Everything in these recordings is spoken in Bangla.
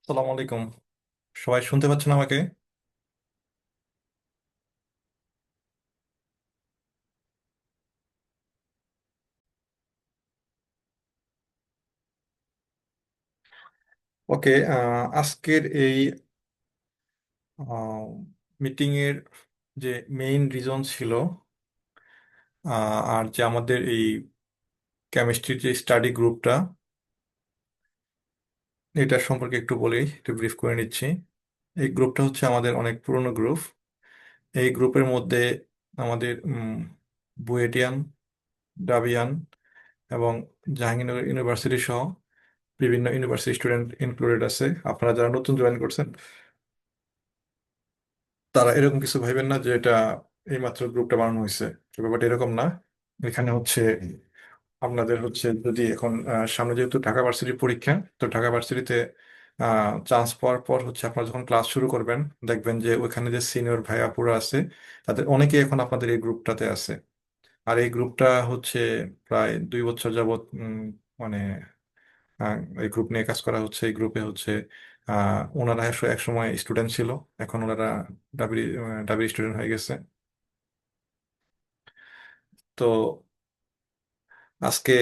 সালাম আলাইকুম। সবাই শুনতে পাচ্ছেন আমাকে? ওকে। আজকের এই মিটিং এর যে মেইন রিজন ছিল, আর যে আমাদের এই কেমিস্ট্রির যে স্টাডি গ্রুপটা, এটা সম্পর্কে একটু বলি, একটু ব্রিফ করে নিচ্ছি। এই গ্রুপটা হচ্ছে আমাদের অনেক পুরনো গ্রুপ। এই গ্রুপের মধ্যে আমাদের বুয়েটিয়ান, ডাবিয়ান এবং জাহাঙ্গীরনগর ইউনিভার্সিটি সহ বিভিন্ন ইউনিভার্সিটি স্টুডেন্ট ইনক্লুডেড আছে। আপনারা যারা নতুন জয়েন করছেন, তারা এরকম কিছু ভাইবেন না যে এটা এইমাত্র গ্রুপটা বানানো হয়েছে। ব্যাপারটা এরকম না। এখানে হচ্ছে আপনাদের হচ্ছে যদি এখন সামনে যেহেতু ঢাকা ভার্সিটির পরীক্ষা, তো ঢাকা ভার্সিটিতে চান্স পাওয়ার পর হচ্ছে আপনারা যখন ক্লাস শুরু করবেন, দেখবেন যে ওইখানে যে সিনিয়র ভাই আপুরা আছে, তাদের অনেকেই এখন আপনাদের এই গ্রুপটাতে আছে। আর এই গ্রুপটা হচ্ছে প্রায় 2 বছর যাবত মানে এই গ্রুপ নিয়ে কাজ করা হচ্ছে। এই গ্রুপে হচ্ছে ওনারা এক সময় স্টুডেন্ট ছিল, এখন ওনারা ডাবরি ডাবরি স্টুডেন্ট হয়ে গেছে। তো আজকে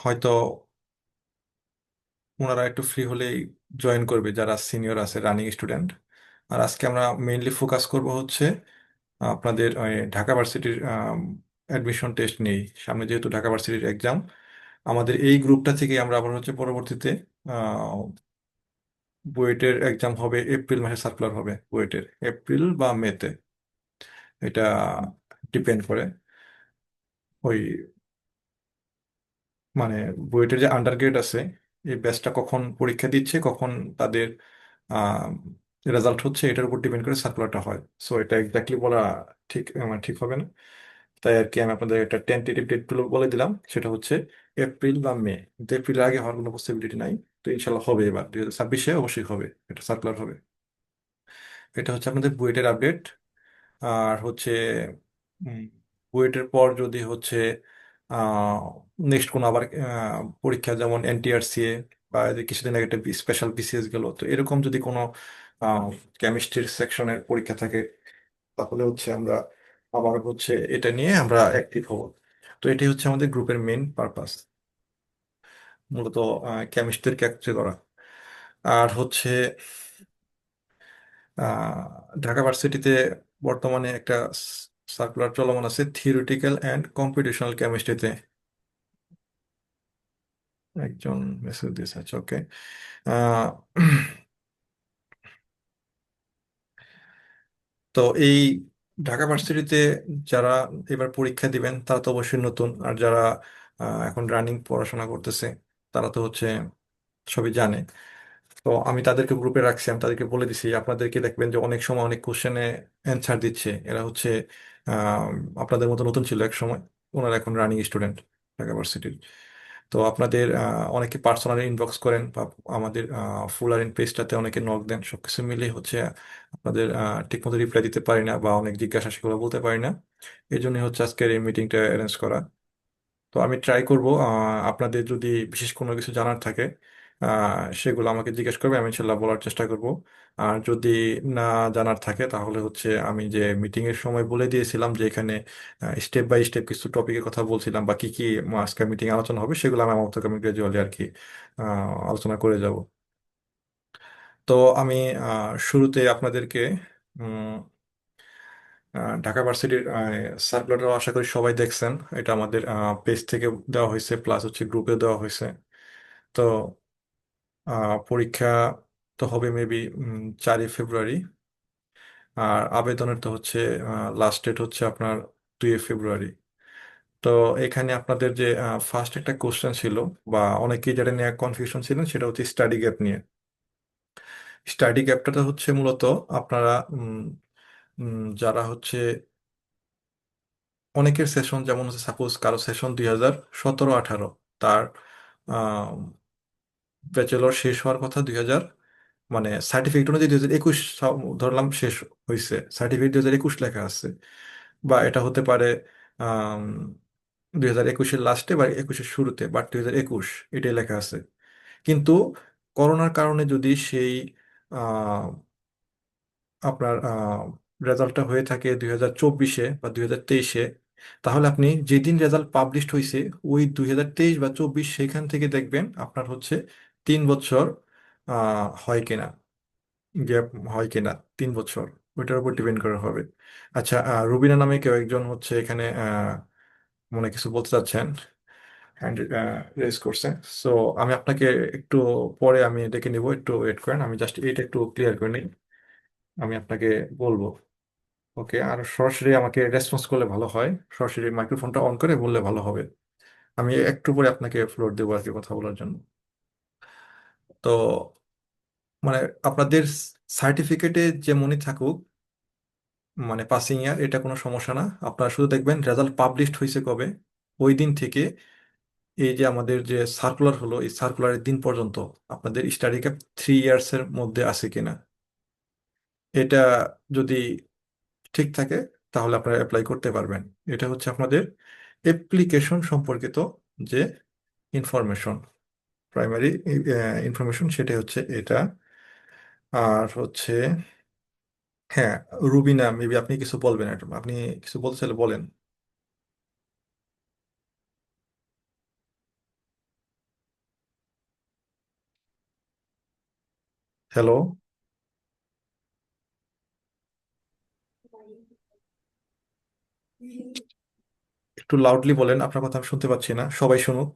হয়তো ওনারা একটু ফ্রি হলেই জয়েন করবে যারা সিনিয়র আছে, রানিং স্টুডেন্ট। আর আজকে আমরা মেইনলি ফোকাস করব হচ্ছে আপনাদের ওই ঢাকা ভার্সিটির অ্যাডমিশন টেস্ট নিয়েই। সামনে যেহেতু ঢাকা ভার্সিটির এক্সাম, আমাদের এই গ্রুপটা থেকে আমরা আবার হচ্ছে পরবর্তীতে বুয়েটের এক্সাম হবে, এপ্রিল মাসে সার্কুলার হবে বুয়েটের, এপ্রিল বা মেতে, এটা ডিপেন্ড করে ওই মানে বুয়েটের যে আন্ডার গ্রেড আছে, এই ব্যাচটা কখন পরীক্ষা দিচ্ছে, কখন তাদের রেজাল্ট হচ্ছে, এটার উপর ডিপেন্ড করে সার্কুলারটা হয়। সো এটা এক্স্যাক্টলি বলা ঠিক ঠিক হবে না। তাই আর কি আমি আপনাদের একটা টেন্টেটিভ ডেট গুলো বলে দিলাম, সেটা হচ্ছে এপ্রিল বা মে। কিন্তু এপ্রিলের আগে হওয়ার কোনো পসিবিলিটি নাই। তো ইনশাল্লাহ হবে, এবার 2026-এ অবশ্যই হবে, এটা সার্কুলার হবে। এটা হচ্ছে আপনাদের বুয়েটের আপডেট। আর হচ্ছে উম, বুয়েটের পর যদি হচ্ছে নেক্সট কোনো আবার পরীক্ষা, যেমন এনটিআরসিএ বা এই যে কিছুদিন আগে একটা স্পেশাল বিসিএস গেল, তো এরকম যদি কোনো কেমিস্ট্রির সেকশনের পরীক্ষা থাকে, তাহলে হচ্ছে আমরা আবার হচ্ছে এটা নিয়ে আমরা অ্যাক্টিভ হব। তো এটাই হচ্ছে আমাদের গ্রুপের মেন পারপাস, মূলত কেমিস্ট্রির ক্যাপচার করা। আর হচ্ছে ঢাকা ভার্সিটিতে বর্তমানে একটা সার্কুলার চলমান আছে থিওরিটিক্যাল অ্যান্ড কম্পিটিশনাল কেমিস্ট্রিতে। একজন মেসেজ দিয়েছে, আচ্ছা ওকে। তো এই ঢাকা ভার্সিটিতে যারা এবার পরীক্ষা দিবেন, তারা তো অবশ্যই নতুন। আর যারা এখন রানিং পড়াশোনা করতেছে, তারা তো হচ্ছে সবই জানে। তো আমি তাদেরকে গ্রুপে রাখছি, আমি তাদেরকে বলে দিছি, আপনাদেরকে দেখবেন যে অনেক সময় অনেক কোশ্চেনে অ্যান্সার দিচ্ছে এরা হচ্ছে আহ, আপনাদের মতো নতুন ছিল এক সময়, ওনারা এখন রানিং স্টুডেন্ট ঢাকা ভার্সিটির। তো আপনাদের অনেকে পার্সোনালি ইনবক্স করেন, বা আমাদের ফুলার ইন পেজটাতে অনেকে নক দেন, সবকিছু মিলে হচ্ছে আপনাদের ঠিকমতো রিপ্লাই দিতে পারি না, বা অনেক জিজ্ঞাসা সেগুলো বলতে পারি না। এই জন্য হচ্ছে আজকের এই মিটিংটা অ্যারেঞ্জ করা। তো আমি ট্রাই করব, আপনাদের যদি বিশেষ কোনো কিছু জানার থাকে সেগুলো আমাকে জিজ্ঞেস করবে, আমি ইনশাল্লাহ বলার চেষ্টা করব। আর যদি না জানার থাকে, তাহলে হচ্ছে আমি যে মিটিং এর সময় বলে দিয়েছিলাম যে এখানে স্টেপ বাই স্টেপ কিছু টপিকের কথা বলছিলাম, বা কি কি আজকে মিটিং আলোচনা হবে, সেগুলো আমি আমার মতো আমি গ্রাজুয়ালি আর কি আলোচনা করে যাব। তো আমি শুরুতে আপনাদেরকে উম, ঢাকা ভার্সিটির সার্কুলারটাও আশা করি সবাই দেখছেন। এটা আমাদের পেজ থেকে দেওয়া হয়েছে, প্লাস হচ্ছে গ্রুপে দেওয়া হয়েছে। তো পরীক্ষা তো হবে মেবি 4ই ফেব্রুয়ারি। আর আবেদনের তো হচ্ছে লাস্ট ডেট হচ্ছে আপনার 2ই ফেব্রুয়ারি। তো এখানে আপনাদের যে ফার্স্ট একটা কোশ্চেন ছিল, বা অনেকেই যেটা নিয়ে কনফিউশন ছিলেন, সেটা হচ্ছে স্টাডি গ্যাপ নিয়ে। স্টাডি গ্যাপটা হচ্ছে মূলত আপনারা যারা হচ্ছে অনেকের সেশন, যেমন হচ্ছে সাপোজ কারো সেশন 2017-18, তার ব্যাচেলর শেষ হওয়ার কথা 2000, মানে সার্টিফিকেট অনুযায়ী 2021 ধরলাম শেষ হয়েছে, সার্টিফিকেট 2021 লেখা আছে। বা এটা হতে পারে 2021-এর লাস্টে বা 21-এর শুরুতে, বাট 2021 এটাই লেখা আছে। কিন্তু করোনার কারণে যদি সেই আহ, আপনার রেজাল্টটা হয়ে থাকে 2024-এ বা 2023-এ, তাহলে আপনি যেদিন রেজাল্ট পাবলিশড হয়েছে ওই 2023 বা 2024 সেখান থেকে দেখবেন আপনার হচ্ছে 3 বছর হয় কিনা, গ্যাপ হয় কিনা 3 বছর, ওইটার উপর ডিপেন্ড করে হবে। আচ্ছা, রুবিনা নামে কেউ একজন হচ্ছে এখানে মনে কিছু বলতে চাচ্ছেন, হ্যান্ড রেজ করছেন। সো আমি আপনাকে একটু পরে আমি ডেকে নিব, একটু ওয়েট করেন, আমি জাস্ট এটা একটু ক্লিয়ার করে নিই, আমি আপনাকে বলবো। ওকে, আর সরাসরি আমাকে রেসপন্স করলে ভালো হয়, সরাসরি মাইক্রোফোনটা অন করে বললে ভালো হবে। আমি একটু পরে আপনাকে ফ্লোর দেবো আর কি কথা বলার জন্য। তো মানে আপনাদের সার্টিফিকেটে যেমনই থাকুক, মানে পাসিং ইয়ার, এটা কোনো সমস্যা না। আপনারা শুধু দেখবেন রেজাল্ট পাবলিশড হয়েছে কবে, ওই দিন থেকে এই যে আমাদের যে সার্কুলার হলো, এই সার্কুলারের দিন পর্যন্ত আপনাদের স্টাডি ক্যাপ 3 ইয়ার্সের মধ্যে আছে কিনা, এটা যদি ঠিক থাকে তাহলে আপনারা অ্যাপ্লাই করতে পারবেন। এটা হচ্ছে আপনাদের অ্যাপ্লিকেশন সম্পর্কিত যে ইনফরমেশন, প্রাইমারি ইনফরমেশন, সেটা হচ্ছে এটা। আর হচ্ছে, হ্যাঁ, রুবিনা মেবি আপনি কিছু বলবেন, আপনি কিছু বলতে চাইলে বলেন। হ্যালো, একটু লাউডলি বলেন, আপনার কথা আমি শুনতে পাচ্ছি না, সবাই শুনুক।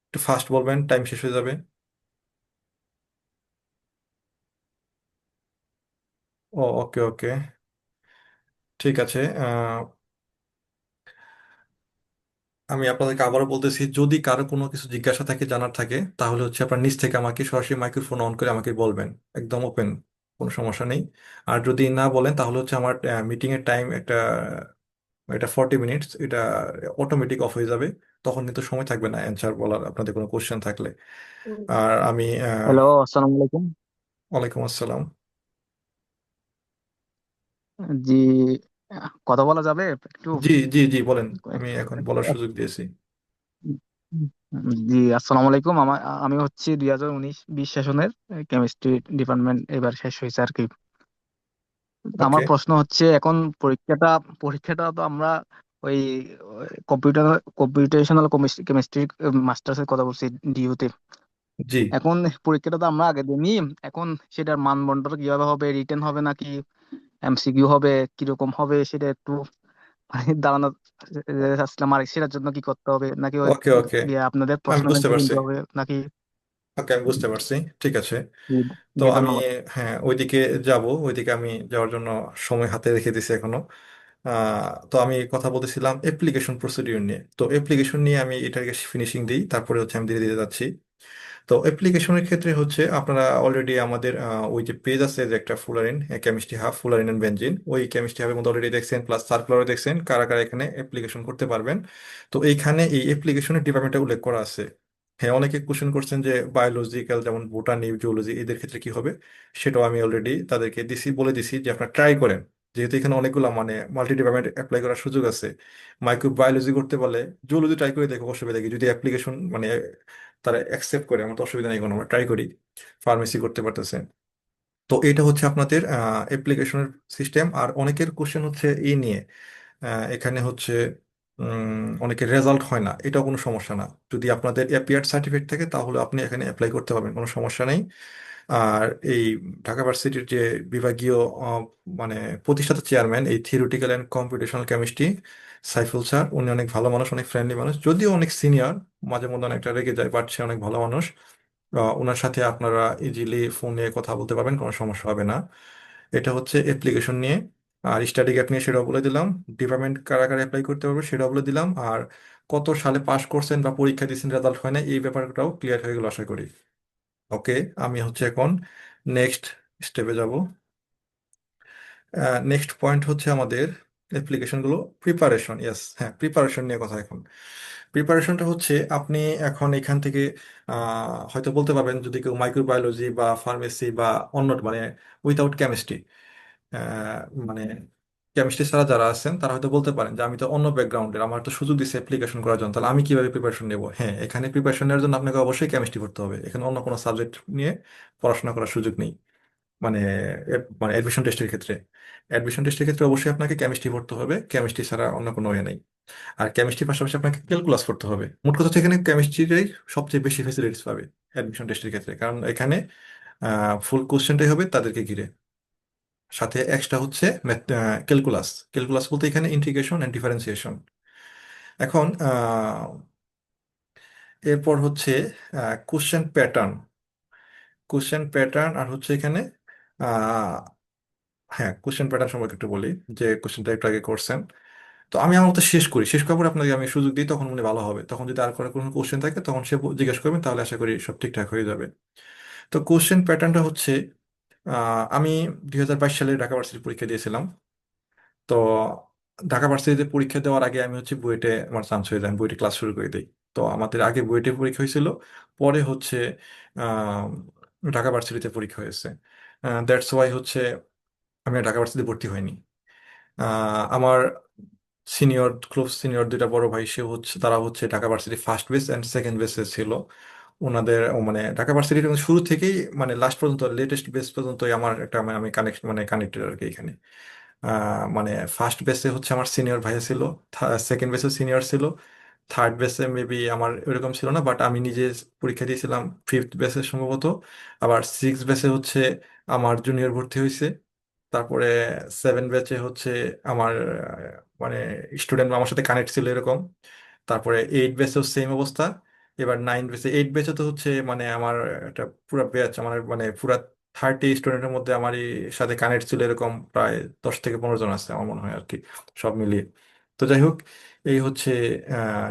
একটু ফাস্ট বলবেন, টাইম শেষ হয়ে যাবে। ও, ওকে ওকে, ঠিক আছে। আমি আপনাদেরকে আবারও বলতেছি, যদি কারো কোনো কিছু জিজ্ঞাসা থাকে, জানার থাকে, তাহলে হচ্ছে আপনার নিজ থেকে আমাকে সরাসরি মাইক্রোফোন অন করে আমাকে বলবেন, একদম ওপেন, কোনো সমস্যা নেই। আর যদি না বলেন তাহলে হচ্ছে আমার মিটিং এর টাইম একটা, এটা 40 মিনিটস, এটা অটোমেটিক অফ হয়ে যাবে, তখন কিন্তু সময় থাকবে না অ্যান্সার বলার আপনাদের কোনো কোশ্চেন থাকলে। আর আমি হ্যালো, আসসালামু আলাইকুম। ওয়ালাইকুম আসসালাম। জি, কথা বলা যাবে একটু? জি জি জি, বলেন, আমি এখন বলার সুযোগ দিয়েছি। জি, আসসালামু আলাইকুম। আমি হচ্ছি 2019-20 সেশনের কেমিস্ট্রি ডিপার্টমেন্ট, এবার শেষ হয়েছে আর কি। আমার ওকে। প্রশ্ন হচ্ছে, এখন পরীক্ষাটা তো আমরা ওই কম্পিউটেশনাল কেমিস্ট্রি মাস্টার্সের কথা বলছি, ডিইউতে। জি, এখন পরীক্ষাটা তো আমরা আগে দিইনি। এখন সেটার মানদণ্ডটা কিভাবে হবে? রিটেন হবে নাকি এমসিকিউ হবে? কিরকম হবে সেটা একটু দাঁড়ানো আসলাম। আর সেটার জন্য কি করতে হবে? নাকি ওই ওকে ওকে, আপনাদের আমি প্রশ্ন বুঝতে ব্যাংকে পারছি। কিনতে হবে নাকি? ওকে, আমি বুঝতে পারছি, ঠিক আছে। জি, তো জি, আমি, ধন্যবাদ। হ্যাঁ, ওইদিকে যাব, ওইদিকে আমি যাওয়ার জন্য সময় হাতে রেখে দিছি এখনো। তো আমি কথা বলতেছিলাম অ্যাপ্লিকেশন প্রসিডিউর নিয়ে। তো অ্যাপ্লিকেশন নিয়ে আমি এটাকে ফিনিশিং দিই, তারপরে হচ্ছে আমি ধীরে ধীরে যাচ্ছি। তো অ্যাপ্লিকেশনের ক্ষেত্রে হচ্ছে আপনারা অলরেডি আমাদের ওই যে পেজ আছে যে একটা fullerene chemistry hub, fullerene and benzene, ওই কেমিস্ট্রি হাবের মধ্যে অলরেডি দেখছেন, প্লাস সার্কুলারও দেখছেন কারা কারা এখানে অ্যাপ্লিকেশন করতে পারবেন। তো এইখানে এই অ্যাপ্লিকেশনের ডিপার্টমেন্টটা উল্লেখ করা আছে। হ্যাঁ, অনেকে কোশ্চেন করছেন যে বায়োলজিক্যাল যেমন বোটানি, জুলজি, এদের ক্ষেত্রে কি হবে, সেটাও আমি অলরেডি তাদেরকে বলে দিছি যে আপনারা ট্রাই করেন, যেহেতু এখানে অনেকগুলো মানে মাল্টি ডিপার্টমেন্ট অ্যাপ্লাই করার সুযোগ আছে। মাইক্রোবায়োলজি করতে বলে জুলজি ট্রাই করে দেখো, অসুবিধা কি, যদি অ্যাপ্লিকেশন মানে তারা অ্যাকসেপ্ট করে, আমার তো অসুবিধা নেই কোনো, আমরা ট্রাই করি। ফার্মেসি করতে পারতেছে। তো এটা হচ্ছে আপনাদের অ্যাপ্লিকেশনের সিস্টেম। আর অনেকের কোশ্চেন হচ্ছে এই নিয়ে, এখানে হচ্ছে অনেকের রেজাল্ট হয় না, এটাও কোনো সমস্যা না। যদি আপনাদের অ্যাপিয়ার্ড সার্টিফিকেট থাকে তাহলে আপনি এখানে অ্যাপ্লাই করতে পারবেন, কোনো সমস্যা নেই। আর এই ঢাকা ভার্সিটির যে বিভাগীয় আহ, মানে প্রতিষ্ঠাতা চেয়ারম্যান এই theoretical and computational chemistry, Saiful sir, উনি অনেক ভালো মানুষ, অনেক ফ্রেন্ডলি মানুষ, যদিও অনেক সিনিয়র, মাঝে মধ্যে অনেকটা রেগে যায়, বাট সে অনেক ভালো মানুষ। ওনার সাথে আপনারা ইজিলি ফোনে কথা বলতে পারবেন, কোনো সমস্যা হবে না। এটা হচ্ছে অ্যাপ্লিকেশন নিয়ে। আর স্টাডি গ্যাপ নিয়ে সেটাও বলে দিলাম। ডিপার্টমেন্ট কারা কারা অ্যাপ্লাই করতে পারবে সেটাও বলে দিলাম। আর কত সালে পাস করছেন বা পরীক্ষা দিয়েছেন রেজাল্ট হয় না, এই ব্যাপারটাও ক্লিয়ার হয়ে গেল আশা করি। ওকে, আমি হচ্ছে এখন নেক্সট স্টেপে যাব। নেক্সট পয়েন্ট হচ্ছে আমাদের অ্যাপ্লিকেশনগুলো প্রিপারেশন। ইয়েস, হ্যাঁ, প্রিপারেশন নিয়ে কথা এখন। প্রিপারেশনটা হচ্ছে আপনি এখন এখান থেকে হয়তো বলতে পারবেন, যদি কেউ মাইক্রোবায়োলজি বা ফার্মেসি বা অন্য মানে উইথাউট কেমিস্ট্রি, মানে কেমিস্ট্রি ছাড়া যারা আছেন তারা হয়তো বলতে পারেন যে আমি তো অন্য ব্যাকগ্রাউন্ডের, আমার তো সুযোগ দিচ্ছে অ্যাপ্লিকেশন করার জন্য, তাহলে আমি কিভাবে প্রিপারেশন নেবো? হ্যাঁ, এখানে প্রিপারেশন নেওয়ার জন্য আপনাকে অবশ্যই কেমিস্ট্রি পড়তে হবে, এখানে অন্য কোনো সাবজেক্ট নিয়ে পড়াশোনা করার সুযোগ নেই। মানে মানে অ্যাডমিশন টেস্টের ক্ষেত্রে, অ্যাডমিশন টেস্টের ক্ষেত্রে অবশ্যই আপনাকে কেমিস্ট্রি পড়তে হবে, কেমিস্ট্রি ছাড়া অন্য কোনো ওয়ে নেই। আর কেমিস্ট্রির পাশাপাশি আপনাকে ক্যালকুলাস করতে হবে। মোট কথা হচ্ছে এখানে কেমিস্ট্রিটাই সবচেয়ে বেশি ফেসিলিটিস পাবে অ্যাডমিশন টেস্টের ক্ষেত্রে, কারণ এখানে ফুল কোশ্চেনটাই হবে তাদেরকে ঘিরে। সাথে এক্সট্রা হচ্ছে ক্যালকুলাস। ক্যালকুলাস বলতে এখানে ইন্টিগ্রেশন এন্ড ডিফারেন্সিয়েশন। এখন এরপর হচ্ছে কোশ্চেন প্যাটার্ন। কোশ্চেন প্যাটার্ন আর হচ্ছে এখানে আহ, হ্যাঁ, কোশ্চেন প্যাটার্ন সম্পর্কে একটু বলি, যে কোশ্চেনটা একটু আগে করছেন। তো আমি আমার মতো শেষ করি, শেষ করার পর আপনাকে আমি সুযোগ দিই, তখন মনে হয় ভালো হবে। তখন যদি আর কোনো কোশ্চেন থাকে তখন সে জিজ্ঞেস করবেন, তাহলে আশা করি সব ঠিকঠাক হয়ে যাবে। তো কোশ্চেন প্যাটার্নটা হচ্ছে আমি 2022 সালে ঢাকা ভার্সিটি পরীক্ষা দিয়েছিলাম। তো ঢাকা ভার্সিটিতে পরীক্ষা দেওয়ার আগে আমি হচ্ছে বুয়েটে আমার চান্স হয়ে যায়, আমি বুয়েটে ক্লাস শুরু করে দিই। তো আমাদের আগে বুয়েটে পরীক্ষা হয়েছিল, পরে হচ্ছে আহ, ঢাকা ভার্সিটিতে পরীক্ষা হয়েছে। দ্যাটস ওয়াই হচ্ছে আমি আর ঢাকা ভার্সিটিতে ভর্তি হইনি। আমার সিনিয়র, ক্লোজ সিনিয়র দুইটা বড় ভাই, সে হচ্ছে তারা হচ্ছে Dhaka varsity first base and second বেসে ছিল। ওনাদের মানে ঢাকা ভার্সিটির শুরু থেকেই মানে লাস্ট পর্যন্ত, লেটেস্ট বেস পর্যন্তই আমার একটা আমি কানেক্ট মানে কানেক্টেড আর কি এখানে। মানে ফার্স্ট বেসে হচ্ছে আমার সিনিয়র ভাইয়া ছিল, সেকেন্ড বেসে সিনিয়র ছিল, থার্ড বেসে মেবি আমার ওইরকম ছিল না, বাট আমি নিজে পরীক্ষা দিয়েছিলাম ফিফথ বেসে সম্ভবত। আবার সিক্স বেসে হচ্ছে আমার জুনিয়র ভর্তি হয়েছে। তারপরে সেভেন ব্যাচে হচ্ছে আমার মানে স্টুডেন্ট আমার সাথে কানেক্ট ছিল এরকম। তারপরে এইট ব্যাচেও সেম অবস্থা। এবার নাইন ব্যাচে, এইট ব্যাচে তো হচ্ছে মানে আমার একটা পুরো ব্যাচ, আমার মানে পুরা 30 স্টুডেন্টের মধ্যে আমারই সাথে কানেক্ট ছিল এরকম প্রায় 10 থেকে 15 জন আছে আমার মনে হয় আর কি, সব মিলিয়ে। তো যাই হোক, এই হচ্ছে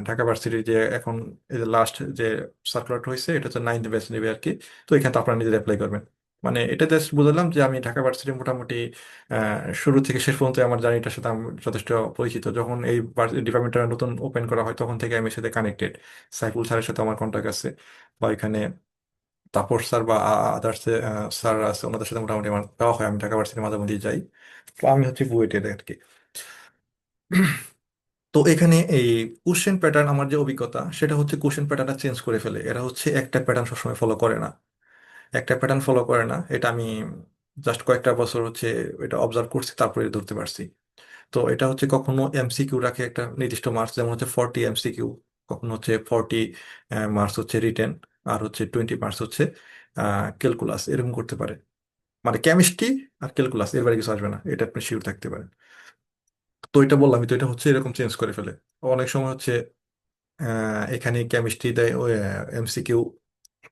ঢাকা ভার্সিটির যে এখন এই যে লাস্ট যে সার্কুলার হয়েছে, এটা হচ্ছে নাইন্থ ব্যাচ নেবে আর কি। তো এখানে তো আপনারা নিজেরা অ্যাপ্লাই করবেন। মানে এটা জাস্ট বুঝলাম যে আমি ঢাকা ভার্সিটি মোটামুটি শুরু থেকে শেষ পর্যন্ত আমার জার্নিটার সাথে আমি যথেষ্ট পরিচিত। যখন এই ডিপার্টমেন্টটা নতুন ওপেন করা হয় তখন থেকে আমি এর সাথে কানেক্টেড। সাইফুল স্যারের সাথে আমার কন্ট্যাক্ট আছে, বা এখানে তাপস স্যার বা আদার্স স্যার আছে, ওনাদের সাথে মোটামুটি আমার দেওয়া হয়, আমি ঢাকা ভার্সিটির মাঝে মধ্যেই যাই। তো আমি হচ্ছে বুয়েটের আর কি। তো এখানে এই কোশ্চেন প্যাটার্ন, আমার যে অভিজ্ঞতা সেটা হচ্ছে কোশ্চেন প্যাটার্নটা চেঞ্জ করে ফেলে এরা, হচ্ছে একটা প্যাটার্ন সবসময় ফলো করে না। একটা প্যাটার্ন ফলো করে না, এটা আমি জাস্ট কয়েকটা বছর হচ্ছে এটা অবজার্ভ করছি, তারপরে ধরতে পারছি। তো এটা হচ্ছে কখনো এমসিকিউ রাখে একটা নির্দিষ্ট মার্কস, যেমন হচ্ছে 40 এমসিকিউ, কখনো হচ্ছে 40 মার্কস হচ্ছে রিটেন, আর হচ্ছে 20 মার্কস হচ্ছে ক্যালকুলাস, এরকম করতে পারে। মানে কেমিস্ট্রি আর ক্যালকুলাস, এর বাইরে কিছু আসবে না, এটা আপনি শিওর থাকতে পারেন। তো এটা বললাম, তো এটা হচ্ছে এরকম চেঞ্জ করে ফেলে। অনেক সময় হচ্ছে এখানে কেমিস্ট্রি দেয় ওই এমসিকিউ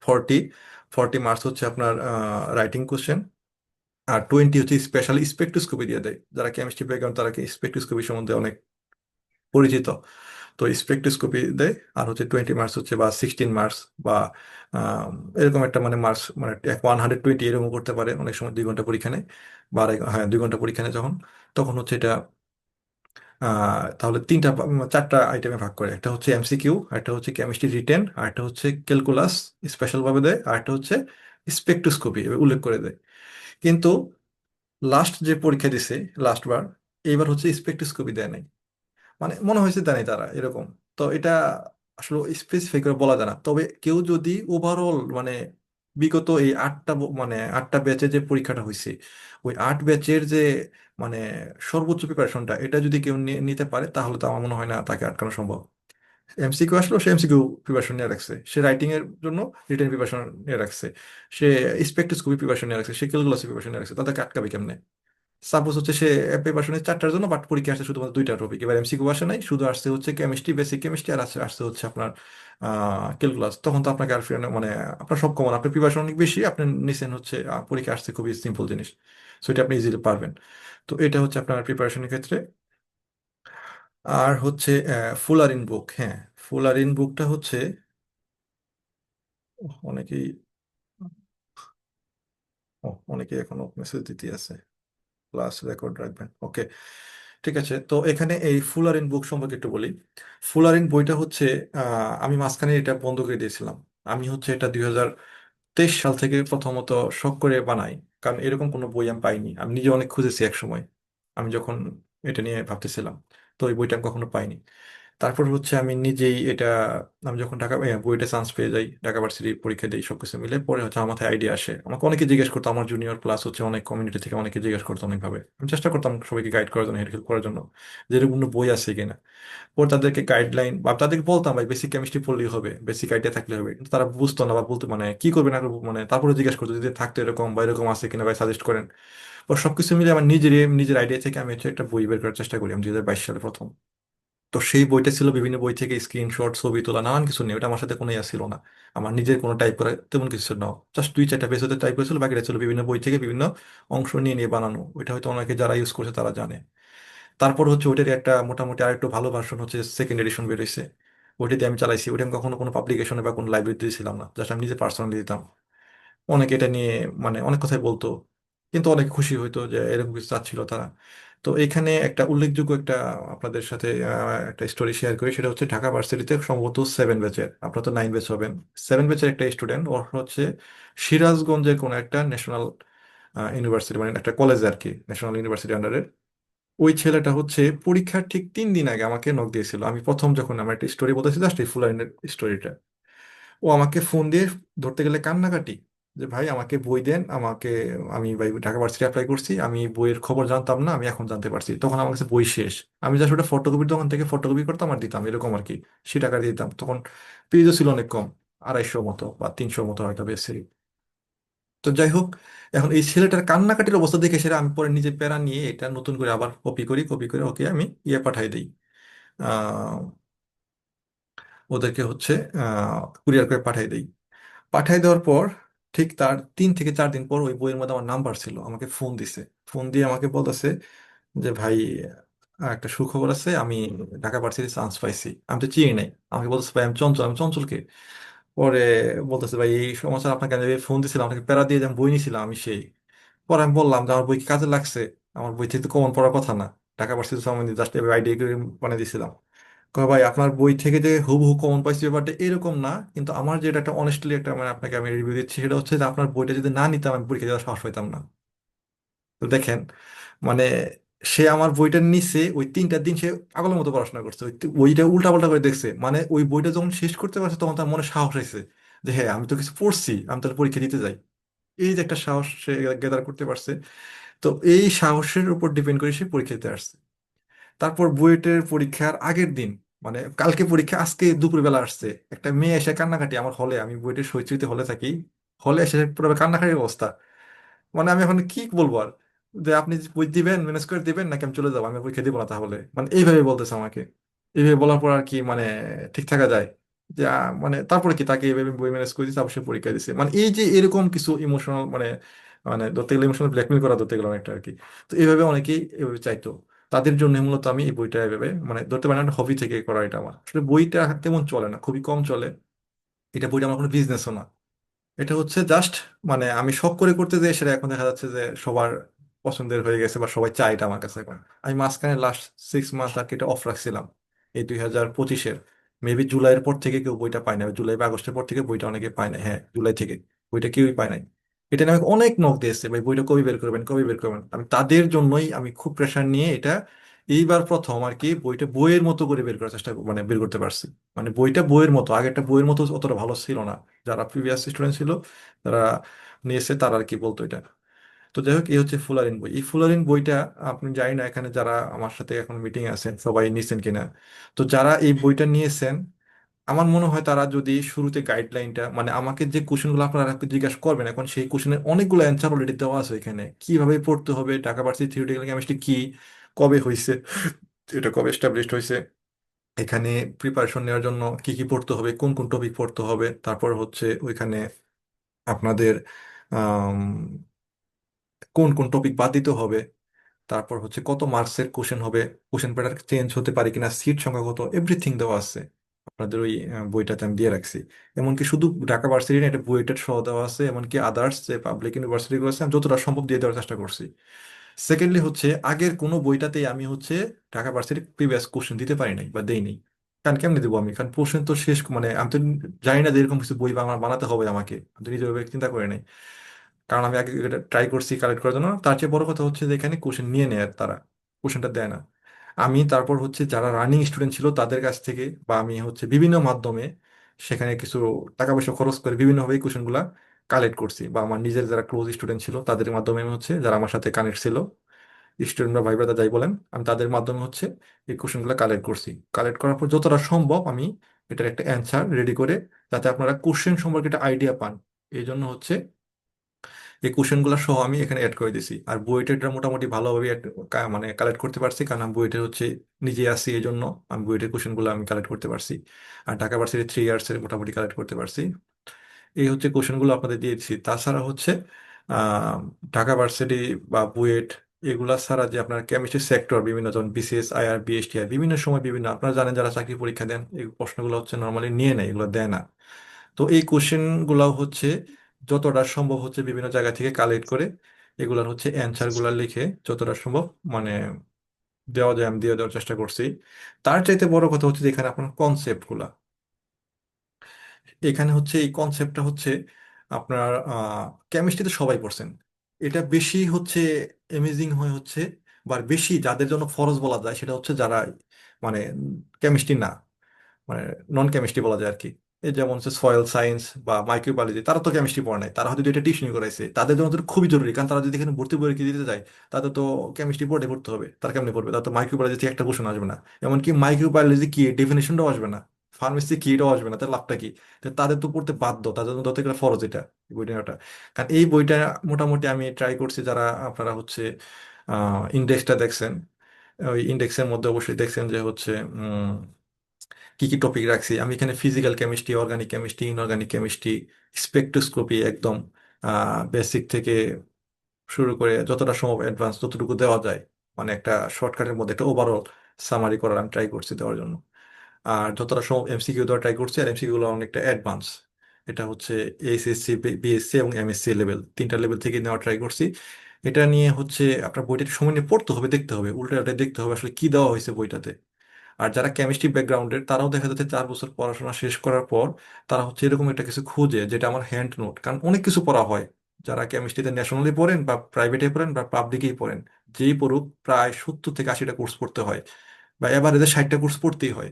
40, 40 মার্কস হচ্ছে আপনার রাইটিং কোশ্চেন, আর 20 হচ্ছে স্পেশাল স্পেকট্রোস্কোপি দিয়ে দেয়। যারা কেমিস্ট্রি ব্যাকগ্রাউন্ড তারা কি স্পেকট্রোস্কোপি সম্বন্ধে অনেক পরিচিত। তো স্পেকট্রোস্কোপি দেয়। আর হচ্ছে 20 মার্কস হচ্ছে বা 16 মার্কস বা আম, এরকম একটা মানে মার্কস, মানে 120 এরকম করতে পারে অনেক সময় 2 ঘন্টা পরীক্ষা নেয়, বা হ্যাঁ 2 ঘন্টা পরীক্ষা নেয় যখন, তখন হচ্ছে এটা তাহলে চারটা আইটেমে ভাগ করে। একটা হচ্ছে এমসিকিউ, একটা হচ্ছে কেমিস্ট্রি রিটেন, আর একটা হচ্ছে ক্যালকুলাস স্পেশাল ভাবে দেয়, আর একটা হচ্ছে স্পেকট্রোস্কোপি উল্লেখ করে দেয়। কিন্তু লাস্ট যে পরীক্ষা দিছে, লাস্ট বার, এইবার হচ্ছে স্পেকট্রোস্কোপি দেয় নাই। মানে মনে হয়েছে জানি তারা এরকম। তো এটা আসলে স্পেসিফাই করে বলা যায় না, তবে কেউ যদি ওভারঅল মানে বিগত এই মানে 8টা ব্যাচে যে পরীক্ষাটা হয়েছে, ওই 8 ব্যাচের যে মানে সর্বোচ্চ প্রিপারেশনটা, এটা যদি কেউ নিতে পারে, তাহলে তো আমার মনে হয় না তাকে আটকানো সম্ভব। এমসিকিউ আসলো, সে এমসিকিউ প্রিপারেশন নিয়ে রাখছে, সে রাইটিং এর জন্য রিটেন প্রিপারেশন নিয়ে রাখছে, সে স্পেকট্রোস্কোপি প্রিপারেশন নিয়ে রাখছে, সে ক্যালকুলাস প্রিপারেশন নিয়ে রাখছে, তাদেরকে আটকাবে কেমনে? সাপোজ হচ্ছে সে পেপার শুনে 4টার জন্য, বাট পরীক্ষা আসছে শুধুমাত্র 2টা টপিক, এবার এমসিকিউ আসে নাই, শুধু আসছে হচ্ছে কেমিস্ট্রি, বেসিক কেমিস্ট্রি, আর আসছে আসছে হচ্ছে আপনার ক্যালকুলাস। তখন তো আপনাকে আর মানে আপনার সব কমন, আপনার প্রিপারেশন অনেক বেশি, আপনি নিছেন হচ্ছে পরীক্ষা আসছে খুবই সিম্পল জিনিস, সো এটা আপনি ইজিলি পারবেন। তো এটা হচ্ছে আপনার প্রিপারেশনের ক্ষেত্রে। আর হচ্ছে ফুলারিন বুক, হ্যাঁ, ফুলারিন বুকটা হচ্ছে অনেকেই অনেকেই এখনো মেসেজ দিতে আছে, ক্লাস রেকর্ড রাখবেন, ওকে। ঠিক আছে, তো এখানে এই ফুলারিন বুক সম্পর্কে একটু বলি। ফুলারিন বইটা হচ্ছে আমি মাঝখানে এটা বন্ধ করে দিয়েছিলাম। আমি হচ্ছে এটা 2023 সাল থেকে প্রথমত শখ করে বানাই, কারণ এরকম কোনো বই আমি পাইনি, আমি নিজে অনেক খুঁজেছি এক সময়। আমি যখন এটা নিয়ে ভাবতেছিলাম। তো ওই বইটা আমি কখনো পাইনি। তারপর হচ্ছে আমি নিজেই এটা, আমি যখন ঢাকা বইটা চান্স পেয়ে যাই, ঢাকা ভার্সিটি পরীক্ষা দিই, সবকিছু মিলে পরে হচ্ছে আমার মাথায় আইডিয়া আসে। আমাকে অনেকে জিজ্ঞেস করতো, আমার জুনিয়র প্লাস হচ্ছে অনেক কমিউনিটি থেকে অনেকে জিজ্ঞেস করতো অনেকভাবে। আমি চেষ্টা করতাম সবাইকে গাইড করার জন্য, হেল্প করার জন্য, যে এরকম কোনো বই আছে কিনা। পরে তাদেরকে গাইডলাইন বা তাদেরকে বলতাম ভাই বেসিক কেমিস্ট্রি পড়লেই হবে, বেসিক আইডিয়া থাকলে হবে, কিন্তু তারা বুঝতো না বা বলতো মানে কি করবে না করবো, মানে তারপরে জিজ্ঞেস করতো যদি থাকতো এরকম বা এরকম আছে কিনা ভাই সাজেস্ট করেন। ও সবকিছু মিলে আমার নিজের আইডিয়া থেকে আমি হচ্ছে একটা বই বের করার চেষ্টা করি। আমি 2022 সালে প্রথম। তো সেই বইটা ছিল বিভিন্ন বই থেকে স্ক্রিনশট, ছবি তোলা, নানান কিছু নেই, ওটা আমার সাথে কোনো ইয়া ছিল না। আমার নিজের কোনো টাইপ করা তেমন কিছু ছিল না, জাস্ট দুই চারটা পেজ হতে টাইপ করেছিল, বাকিটা ছিল বিভিন্ন বই থেকে বিভিন্ন অংশ নিয়ে নিয়ে বানানো। ওইটা হয়তো অনেকে যারা ইউজ করছে তারা জানে। তারপর হচ্ছে ওইটার একটা মোটামুটি আরেকটু ভালো ভার্সন হচ্ছে সেকেন্ড এডিশন বেরোইছে। ওইটা দিয়ে আমি চালাইছি। ওইটা আমি কখনো কোনো পাবলিকেশনে বা কোনো লাইব্রেরিতে দিয়েছিলাম না, জাস্ট আমি নিজে পার্সোনালি দিতাম। অনেকে এটা নিয়ে মানে অনেক কথাই বলতো, কিন্তু অনেক খুশি হইতো যে এরকম কিছু চাচ্ছিল তারা। তো এখানে একটা উল্লেখযোগ্য একটা আপনাদের সাথে একটা স্টোরি শেয়ার করি। সেটা হচ্ছে ঢাকা ভার্সিটিতে সম্ভবত 7 ব্যাচের, আপনার তো 9 ব্যাচ হবেন, 7 ব্যাচের একটা স্টুডেন্ট, ওর হচ্ছে সিরাজগঞ্জের কোনো একটা ন্যাশনাল ইউনিভার্সিটি, মানে একটা কলেজ আর কি, ন্যাশনাল ইউনিভার্সিটি আন্ডারে। ওই ছেলেটা হচ্ছে পরীক্ষার ঠিক 3 দিন আগে আমাকে নক দিয়েছিল। আমি প্রথম যখন আমার একটা স্টোরি বলতেছি, জাস্ট এই ফুলাইনের স্টোরিটা, ও আমাকে ফোন দিয়ে ধরতে গেলে কান্নাকাটি, যে ভাই আমাকে বই দেন আমাকে, আমি ভাই ঢাকা ভার্সিটি অ্যাপ্লাই করছি, আমি বইয়ের খবর জানতাম না, আমি এখন জানতে পারছি, তখন আমার কাছে বই শেষ। আমি জাস্ট ওটা ফটোকপির দোকান থেকে ফটোকপি করতাম আর দিতাম, এরকম আর কি, সে টাকা দিয়ে দিতাম। তখন পেজও ছিল অনেক কম, 250 মতো বা 300 মতো হয়তো বেশি। তো যাই হোক, এখন এই ছেলেটার কান্নাকাটির অবস্থা দেখে সেটা আমি পরে নিজে প্যারা নিয়ে এটা নতুন করে আবার কপি করি, কপি করে ওকে আমি ইয়ে পাঠাই দিই, আহ, ওদেরকে হচ্ছে কুরিয়ার করে পাঠাই দিই। পাঠাই দেওয়ার পর ঠিক তার 3 থেকে 4 দিন পর ওই বইয়ের মধ্যে আমার নাম্বার ছিল, আমাকে ফোন দিছে। ফোন দিয়ে আমাকে বলতেছে যে ভাই একটা সুখবর আছে, আমি ঢাকা ভার্সিটি চান্স পাইছি। আমি তো চিনি নাই। আমাকে বলতেছে ভাই আমি চঞ্চল, আমি চঞ্চলকে। পরে বলতেছে ভাই এই সমস্যা, আপনাকে আমি ফোন দিছিলাম, আপনাকে প্যারা দিয়ে যে আমি বই নিছিলাম আমি সেই। পরে আমি বললাম যে আমার বই কি কাজে লাগছে? আমার বই থেকে তো কমন পড়ার কথা না, ঢাকা ভার্সিটি সম্বন্ধে জাস্ট আইডিয়া করে বানিয়ে দিছিলাম। কয় ভাই আপনার বই থেকে যে হুবহু কমন পাইছি ব্যাপারটা এরকম না, কিন্তু আমার যেটা একটা অনেস্টলি একটা মানে আপনাকে আমি রিভিউ দিচ্ছি, সেটা হচ্ছে যে আপনার বইটা যদি না নিতাম আমি পরীক্ষা দেওয়ার সাহস পাইতাম না। তো দেখেন, মানে সে আমার বইটা নিছে, ওই 3টা দিন সে পাগলের মতো পড়াশোনা করছে, ওই বইটা উল্টা পাল্টা করে দেখছে, মানে ওই বইটা যখন শেষ করতে পারছে তখন তার মনে সাহস হয়েছে যে হ্যাঁ আমি তো কিছু পড়ছি, আমি তাহলে পরীক্ষা দিতে যাই। এই যে একটা সাহস সে গেদার করতে পারছে। তো এই সাহসের উপর ডিপেন্ড করে সে পরীক্ষা দিতে আসছে। তারপর বুয়েটের পরীক্ষার আগের দিন, মানে কালকে পরীক্ষা, আজকে দুপুরবেলা আসছে একটা মেয়ে এসে কান্নাকাটি আমার হলে, আমি বুয়েটের শহীদ হলে থাকি, হলে এসে পুরো কান্নাকাটির অবস্থা। মানে আমি এখন কি বলবো আর, যে আপনি বই দিবেন, ম্যানেজ করে দিবেন নাকি আমি চলে যাবো, আমি পরীক্ষা দিব না তাহলে, মানে এইভাবে বলতেছে আমাকে। এইভাবে বলার পর আর কি মানে ঠিক থাকা যায়? যে মানে তারপরে কি তাকে এইভাবে বই ম্যানেজ করে দিচ্ছে, অবশ্যই পরীক্ষা দিচ্ছে, মানে এই যে এরকম কিছু ইমোশনাল মানে, মানে ধরতে গেলে ইমোশনাল ব্ল্যাকমেল করা ধরতে গেলে অনেকটা আর কি। তো এইভাবে অনেকেই এভাবে চাইতো। তাদের জন্য মূলত আমি এই বইটা এভাবে মানে ধরতে পারেন একটা হবি থেকে করা। এটা আমার আসলে বইটা তেমন চলে না, খুবই কম চলে। এটা বইটা আমার কোনো বিজনেসও না। এটা হচ্ছে জাস্ট মানে আমি শখ করে করতে যাই, সেটা এখন দেখা যাচ্ছে যে সবার পছন্দের হয়ে গেছে বা সবাই চায় এটা আমার কাছে এখন। আমি মাঝখানে লাস্ট 6 মাস আর কি এটা অফ রাখছিলাম, এই 2025-এর মেবি জুলাইয়ের পর থেকে কেউ বইটা পায় না, জুলাই বা আগস্টের পর থেকে বইটা অনেকে পায় না, হ্যাঁ জুলাই থেকে বইটা কেউই পায় নাই। এটা নিয়ে আমাকে অনেক নক দিয়েছে, ভাই বইটা কবে বের করবেন, কবে বের করবেন। আমি তাদের জন্যই আমি খুব প্রেশার নিয়ে এটা এইবার প্রথম আর কি বইটা বইয়ের মতো করে বের করার চেষ্টা মানে বের করতে পারছি। মানে বইটা বইয়ের মতো, আগেরটা বইয়ের মতো অতটা ভালো ছিল না। যারা প্রিভিয়াস স্টুডেন্ট ছিল তারা নিয়েছে, তারা আর কি বলতো এটা। তো যাই হোক, এই হচ্ছে ফুলারিন বই। এই ফুলারিন বইটা আপনি জানি না এখানে যারা আমার সাথে এখন মিটিং আছেন সবাই নিয়েছেন কিনা। তো যারা এই বইটা নিয়েছেন, আমার মনে হয় তারা যদি শুরুতে গাইডলাইনটা মানে আমাকে যে কোশ্চেনগুলো আপনারা জিজ্ঞাসা করবেন এখন, সেই কোশ্চেনের অনেকগুলো অ্যান্সার অলরেডি দেওয়া আছে এখানে, কিভাবে পড়তে হবে, ঢাকা ভার্সিটি থিওরিটিক্যাল কেমিস্ট্রি কি, কবে হয়েছে, এটা কবে এস্টাবলিশড হয়েছে, এখানে প্রিপারেশন নেওয়ার জন্য কি কি পড়তে হবে, কোন কোন টপিক পড়তে হবে, তারপর হচ্ছে ওইখানে আপনাদের আম, কোন কোন টপিক বাদ দিতে হবে, তারপর হচ্ছে কত মার্কসের কোশ্চেন হবে, কোশ্চেন প্যাটার্ন চেঞ্জ হতে পারে কিনা, সিট সংখ্যা কত, এভরিথিং দেওয়া আছে আপনাদের ওই বইটাতে আমি দিয়ে রাখছি। এমনকি শুধু ঢাকা ভার্সিটি না, এটা বুয়েটের সহ দেওয়া আছে, এমনকি আদার্স যে পাবলিক ইউনিভার্সিটিগুলো আছে আমি যতটা সম্ভব দিয়ে দেওয়ার চেষ্টা করছি। সেকেন্ডলি হচ্ছে আগের কোনো বইটাতেই আমি হচ্ছে ঢাকা ভার্সিটির প্রিভিয়াস কোশ্চেন দিতে পারি নাই বা দেই নাই। কারণ কেমনে দেবো আমি, কারণ কোশ্চেন তো শেষ, মানে আমি তো জানি না যে এরকম কিছু বই বাংলা বানাতে হবে আমাকে, আমি তো নিজের ভাবে চিন্তা করে নাই। কারণ আমি আগে ট্রাই করছি কালেক্ট করার জন্য। তার চেয়ে বড় কথা হচ্ছে যে এখানে কোশ্চেন নিয়ে নেয় তারা, কোশ্চেনটা দেয় না। আমি তারপর হচ্ছে যারা রানিং স্টুডেন্ট ছিল তাদের কাছ থেকে, বা আমি হচ্ছে বিভিন্ন মাধ্যমে সেখানে কিছু টাকা পয়সা খরচ করে বিভিন্নভাবে এই কোশ্চেনগুলো কালেক্ট করছি, বা আমার নিজের যারা ক্লোজ স্টুডেন্ট ছিল তাদের মাধ্যমে আমি হচ্ছে, যারা আমার সাথে কানেক্ট ছিল, স্টুডেন্ট বা ভাই ব্রাদার যাই বলেন, আমি তাদের মাধ্যমে হচ্ছে এই কোশ্চেনগুলো কালেক্ট করছি। কালেক্ট করার পর যতটা সম্ভব আমি এটার একটা অ্যান্সার রেডি করে, যাতে আপনারা কোশ্চেন সম্পর্কে একটা আইডিয়া পান, এই জন্য হচ্ছে এই কোশ্চেনগুলো সহ আমি এখানে অ্যাড করে দিছি। আর বুয়েটেরটা মোটামুটি ভালোভাবে মানে কালেক্ট করতে পারছি, কারণ আমি বুয়েটের হচ্ছে নিজে আসি, এই জন্য আমি বুয়েটের কোশ্চেনগুলো আমি কালেক্ট করতে পারছি। আর ঢাকা ভার্সিটি 3 ইয়ার্সের মোটামুটি কালেক্ট করতে পারছি। এই হচ্ছে কোশ্চেনগুলো আপনাদের দিয়েছি। তাছাড়া হচ্ছে আহ, ঢাকা ভার্সিটি বা বুয়েট এগুলা ছাড়া যে আপনার কেমিস্ট্রি সেক্টর বিভিন্ন, যেমন বিসিএস, আইআর, বিএসটিআর, বিভিন্ন সময় বিভিন্ন, আপনারা জানেন যারা চাকরি পরীক্ষা দেন, এই প্রশ্নগুলো হচ্ছে নর্মালি নিয়ে নেয়, এগুলো দেয় না। তো এই কোশ্চেনগুলো হচ্ছে যতটা সম্ভব হচ্ছে বিভিন্ন জায়গা থেকে কালেক্ট করে এগুলার হচ্ছে অ্যান্সার গুলা লিখে যতটা সম্ভব মানে দেওয়া যায় আমি দিয়ে দেওয়ার চেষ্টা করছি। তার চাইতে বড় কথা হচ্ছে যে এখানে আপনার কনসেপ্ট গুলা, এখানে হচ্ছে এই কনসেপ্টটা হচ্ছে আপনার কেমিস্ট্রিতে সবাই পড়ছেন, এটা বেশি হচ্ছে অ্যামেজিং হয় হচ্ছে, বা বেশি যাদের জন্য ফরজ বলা যায় সেটা হচ্ছে যারা মানে কেমিস্ট্রি না, মানে নন কেমিস্ট্রি বলা যায় আর কি। এই যেমন হচ্ছে সয়েল সায়েন্স বা মাইক্রোবায়োলজি, তারা তো কেমিস্ট্রি পড়ে নাই, তারা হয়তো এটা টিউশনি করাইছে, তাদের জন্য তো খুবই জরুরি, কারণ তারা যদি এখানে ভর্তি পরীক্ষা দিতে যায় তাদের তো কেমিস্ট্রি পড়ে পড়তে হবে, তারা কেমনি পড়বে, তারা তো মাইক্রোবায়োলজি থেকে একটা কোশ্চেন আসবে না, এমনকি মাইক্রোবায়োলজি কি ডেফিনেশনটাও আসবে না, ফার্মেসি কি এটাও আসবে না, তার লাভটা কি? তো তাদের তো পড়তে বাধ্য, তাদের জন্য ধরতে গেলে ফরজ এটা, এই বইটা নেওয়াটা। কারণ এই বইটা মোটামুটি আমি ট্রাই করছি, যারা আপনারা হচ্ছে ইন্ডেক্সটা দেখছেন, ওই ইন্ডেক্সের মধ্যে অবশ্যই দেখছেন যে হচ্ছে কি কি টপিক রাখছি আমি এখানে: physical chemistry, organic chemistry, inorganic chemistry, spectroscopy, একদম বেসিক থেকে শুরু করে যতটা সম্ভব অ্যাডভান্স যতটুকু দেওয়া যায়, মানে একটা শর্টকাটের মধ্যে একটা ওভারঅল সামারি করার আমি ট্রাই করছি দেওয়ার জন্য। আর যতটা সম্ভব এমসিকিউ দেওয়ার ট্রাই করছি, আর এমসিকিউ গুলো অনেকটা অ্যাডভান্স, এটা হচ্ছে এইচএসসি, বিএসসি এবং এমএসসি লেভেল, তিনটা লেভেল থেকে নেওয়ার ট্রাই করছি। এটা নিয়ে হচ্ছে আপনার বইটা একটু সময় নিয়ে পড়তে হবে, দেখতে হবে, উল্টা উল্টা দেখতে হবে আসলে কি দেওয়া হয়েছে বইটাতে। আর যারা কেমিস্ট্রি ব্যাকগ্রাউন্ডের তারাও দেখা যাচ্ছে 4 বছর পড়াশোনা শেষ করার পর তারা হচ্ছে এরকম একটা কিছু খুঁজে যেটা আমার হ্যান্ড নোট, কারণ অনেক কিছু পড়া হয়। যারা কেমিস্ট্রিতে ন্যাশনালি পড়েন বা প্রাইভেটে পড়েন বা পাবলিকেই পড়েন, যেই পড়ুক প্রায় 70 থেকে 80টা কোর্স পড়তে হয়, বা এভারেজে 60টা কোর্স পড়তেই হয়।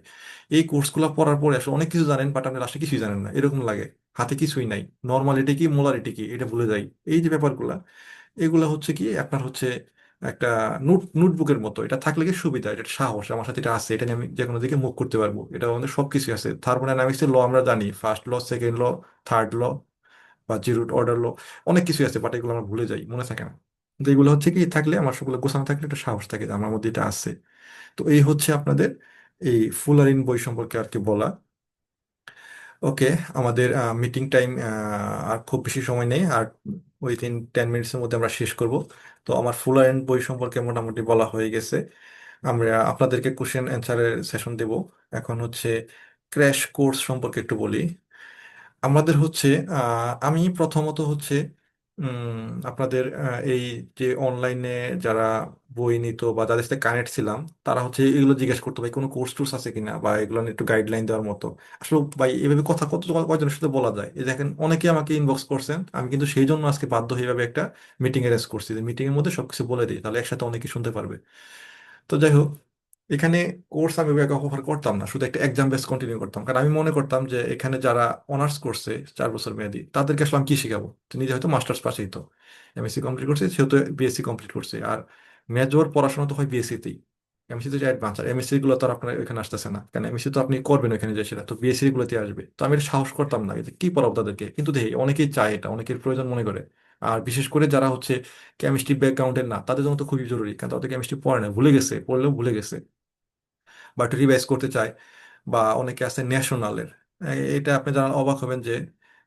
এই কোর্সগুলো পড়ার পরে আসলে অনেক কিছু জানেন, বাট আপনি লাস্টে কিছুই জানেন না, এরকম লাগে, হাতে কিছুই নাই, নর্মালিটি কি মোলারিটি কি এটা ভুলে যাই। এই যে ব্যাপারগুলা, এগুলা হচ্ছে কি আপনার হচ্ছে একটা নোটবুকের মতো, এটা থাকলে কি সুবিধা, এটা একটা সাহস, আমার সাথে এটা আছে, এটা নিয়ে আমি যে কোনো দিকে মুভ করতে পারবো, এটা আমাদের সবকিছু আছে। থার্মোডাইনামিক্সের ল আমরা জানি, first law, second law, third law, বা জিরো অর্ডার ল, অনেক কিছু আছে, বাট এগুলো আমরা ভুলে যাই, মনে থাকে না। কিন্তু এগুলো হচ্ছে কি থাকলে, আমার সবগুলো গোছানো থাকলে একটা সাহস থাকে যে আমার মধ্যে এটা আছে। তো এই হচ্ছে আপনাদের এই ফুলারিন বই সম্পর্কে আর কি বলা। ওকে, আমাদের মিটিং টাইম আর খুব বেশি সময় নেই, আর উইথিন 10 মিনিটসের মধ্যে আমরা শেষ করব। তো আমার ফুলারিন বই সম্পর্কে মোটামুটি বলা হয়ে গেছে। আমরা আপনাদেরকে কোশ্চেন অ্যান্সারের সেশন দেব। এখন হচ্ছে ক্র্যাশ কোর্স সম্পর্কে একটু বলি। আমাদের হচ্ছে আমি প্রথমত হচ্ছে আপনাদের এই যে অনলাইনে যারা বই নিত বা যাদের সাথে কানেক্ট ছিলাম, তারা হচ্ছে এগুলো জিজ্ঞেস করতো ভাই কোনো কোর্স টোর্স আছে কিনা, বা এগুলো নিয়ে একটু গাইডলাইন দেওয়ার মতো। আসলে ভাই এভাবে কথা কত কয়জনের সাথে বলা যায়, এই দেখেন অনেকে আমাকে ইনবক্স করছেন, আমি কিন্তু সেই জন্য আজকে বাধ্য হয়ে এইভাবে একটা মিটিং অ্যারেঞ্জ করছি, যে মিটিং এর মধ্যে সবকিছু বলে দিই, তাহলে একসাথে অনেকে শুনতে পারবে। তো যাই হোক, এখানে কোর্স আমি অফার করতাম না, শুধু একটা এক্সাম বেস কন্টিনিউ করতাম, কারণ আমি মনে করতাম যে এখানে যারা অনার্স করছে 4 বছর মেয়াদি তাদেরকে আসলে আমি কি শেখাবো, তিনি যেহেতু মাস্টার্স পাশেই তো এমএসসি কমপ্লিট করছে, সেহেতু বিএসসি কমপ্লিট করছে, আর মেজর পড়াশোনা তো হয় বিএসসি তেই, এমএসসি তো অ্যাডভান্স, আর এমএসসি গুলো তো আর আপনার এখানে আসতেছে না, কারণ এমএসসি তো আপনি করবেন ওখানে যে, সেটা তো বিএসসি গুলোতে আসবে। তো আমি এটা সাহস করতাম না যে কি পড়াবো তাদেরকে, কিন্তু দেখি অনেকেই চায়, এটা অনেকের প্রয়োজন মনে করে। আর বিশেষ করে যারা হচ্ছে কেমিস্ট্রি ব্যাকগ্রাউন্ডের না, তাদের জন্য তো খুবই জরুরি, কারণ তাদের কেমিস্ট্রি পড়ে না, ভুলে গেছে, পড়লেও ভুলে গেছে, বা একটু রিভাইজ করতে চায়। বা অনেকে আছে ন্যাশনালের, এটা আপনি জানার অবাক হবেন যে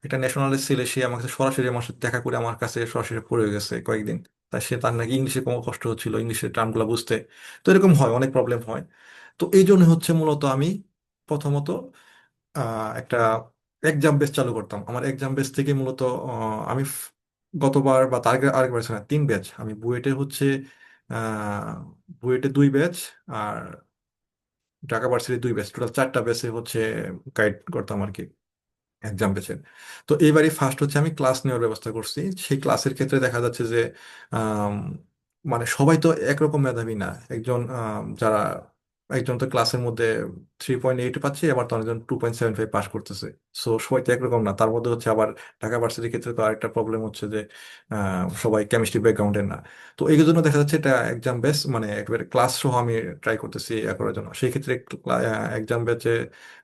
এটা ন্যাশনালের ছেলে, সে আমার কাছে সরাসরি আমার সাথে দেখা করে আমার কাছে সরাসরি পড়ে গেছে কয়েকদিন। তাই সে তার নাকি ইংলিশে কোনো কষ্ট হচ্ছিল ইংলিশের টার্মগুলো বুঝতে। তো এরকম হয়, অনেক প্রবলেম হয়। তো এই জন্য হচ্ছে মূলত আমি প্রথমত একটা এক্সাম বেস চালু করতাম। আমার এক্সাম বেস থেকে মূলত আমি গতবার বা তার আগে আরেকবার ছিল না, 3 ব্যাচ আমি বুয়েটে হচ্ছে, বুয়েটে 2 ব্যাচ, আর ঢাকা ভার্সিটি 2 ব্যাচ, টোটাল 4টা ব্যাচে হচ্ছে গাইড করতাম আর কি, এক্সাম ব্যাচের। তো এইবারই ফার্স্ট হচ্ছে আমি ক্লাস নেওয়ার ব্যবস্থা করছি। সেই ক্লাসের ক্ষেত্রে দেখা যাচ্ছে যে মানে সবাই তো একরকম মেধাবী না। একজন যারা একজন তো ক্লাসের মধ্যে 3.8 পাচ্ছে, আবার তো অনেকজন 2.75 পাস করতেছে। সো সবাই তো একরকম না। তার মধ্যে হচ্ছে আবার ঢাকা ভার্সিটির ক্ষেত্রে তো আরেকটা প্রবলেম হচ্ছে যে সবাই কেমিস্ট্রি ব্যাকগ্রাউন্ডের না। তো এই জন্য দেখা যাচ্ছে এটা এক্সাম বেস, মানে একবারে ক্লাস সহ আমি ট্রাই করতেছি করার জন্য। সেই ক্ষেত্রে এক্সাম বেচে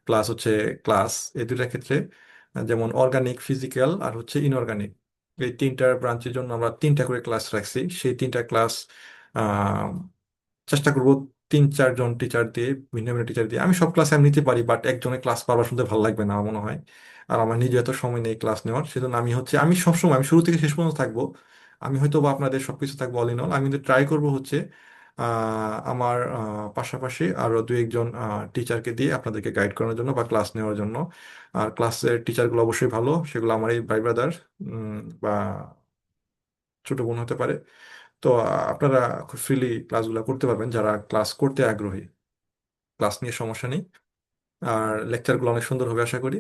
প্লাস হচ্ছে ক্লাস, এই দুইটার ক্ষেত্রে যেমন অর্গানিক, ফিজিক্যাল আর হচ্ছে ইনঅর্গানিক, এই তিনটা ব্রাঞ্চের জন্য আমরা তিনটা করে ক্লাস রাখছি। সেই তিনটা ক্লাস চেষ্টা করব 3-4 জন টিচার দিয়ে, ভিন্ন ভিন্ন টিচার দিয়ে। আমি সব ক্লাস আমি নিতে পারি, বাট একজনের ক্লাস পারবার শুনতে ভালো লাগবে না আমার মনে হয়। আর আমার নিজে এত সময় নেই ক্লাস নেওয়ার, সেজন্য আমি সবসময় আমি শুরু থেকে শেষ পর্যন্ত থাকবো। আমি হয়তো বা আপনাদের সবকিছু থাকবো অল ইন অল। আমি কিন্তু ট্রাই করবো হচ্ছে আমার পাশাপাশি আরো 2-1 জন টিচারকে দিয়ে আপনাদেরকে গাইড করানোর জন্য বা ক্লাস নেওয়ার জন্য। আর ক্লাসের টিচারগুলো অবশ্যই ভালো, সেগুলো আমার এই ভাই ব্রাদার বা ছোট বোন হতে পারে। তো আপনারা খুব ফ্রিলি ক্লাসগুলো করতে পারবেন যারা ক্লাস করতে আগ্রহী। ক্লাস নিয়ে সমস্যা নেই। আর লেকচারগুলো অনেক সুন্দর হবে আশা করি।